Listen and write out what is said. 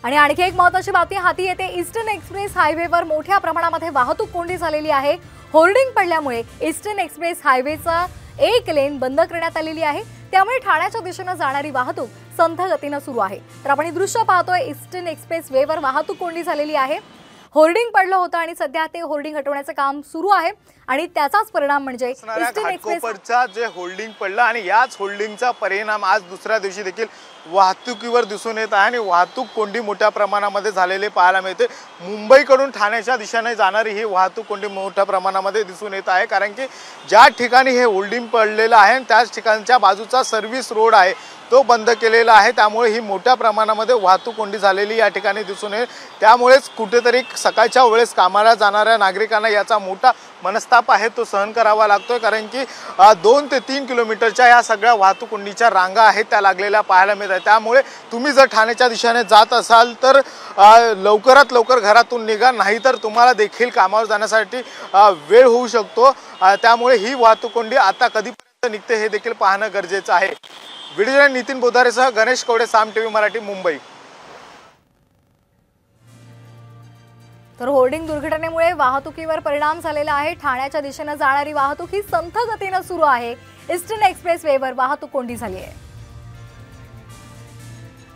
आणि आणखी एक महत्त्वाची बातमी हाती येते। ईस्टर्न एक्सप्रेस हायवेवर मोठ्या प्रमाणामध्ये वाहतूक कोंडी झालेली आहे। होर्डिंग पडल्यामुळे ईस्टर्न एक्सप्रेस हायवेचा एक लेन बंद करण्यात आलेली आहे। त्यामुळे ठाण्याच्या दिशेने जाणारी वाहतूक संथ गतीने सुरू आहे। तर आपण हे दृश्य पाहतोय, ईस्टर्न एक्सप्रेस वेवर वाहतूक कोंडी झालेली आहे। होर्डिंग पडलं होतं आणि सध्या ते होर्डिंग हटवण्याचं काम सुरू आहे आणि त्याचाच परिणाम म्हणजे ईस्टर्न एक्सप्रेसचा जे होल्डिंग पडलं आणि याच होल्डिंगचा परिणाम आज दुसऱ्या दिवशी देखील वाहतुकीवर दिसून येत आहे आणि वाहतूक कोंडी मोठ्या प्रमाणामध्ये झालेले पाहायला मिळते। मुंबईकडून ठाण्याच्या दिशेने जाणारी ही वाहतूक कोंडी मोठ्या प्रमाणामध्ये दिसून येत आहे, कारण की ज्या ठिकाणी हे होल्डिंग पडलेलं आहे त्याच ठिकाणच्या बाजूचा सर्व्हिस रोड आहे तो बंद केलेला आहे। त्यामुळे ही मोठ्या प्रमाणामध्ये वाहतूक कोंडी झालेली या ठिकाणी दिसून येते। त्यामुळेच कुठेतरी सकाळच्या वेळेस कामाला जाणाऱ्या नागरिकांना याचा मोठा मनस्ताप आहे तो सहन करावा लागतोय, कारण की 2 ते 3 किलोमीटरच्या या सगळ्या वाहतूक कोंडीच्या रांगा आहेत त्या लागलेल्या पाहायला मिळत आहेत। त्यामुळे तुम्ही जर ठाण्याच्या दिशेने जात असाल तर लवकरात लवकर घरातून निघा, नाहीतर तुम्हाला देखील कामावर जाण्यासाठी वेळ होऊ शकतो। त्यामुळे ही वाहतूक कोंडी आता कधीपर्यंत निघते हे देखील पाहणं गरजेचं आहे। व्हिडिओ नितीन बोधारेसह गणेश कवडे, साम टीव्ही मराठी, मुंबई। तर होर्डिंग दुर्घटनेमुळे वाहतुकीवर परिणाम झालेला आहे। ठाण्याच्या दिशेने जाणारी वाहतूक ही संथ गतीने सुरू आहे। ईस्टर्न एक्सप्रेस वेवर वाहतूक कोंडी झाली आहे।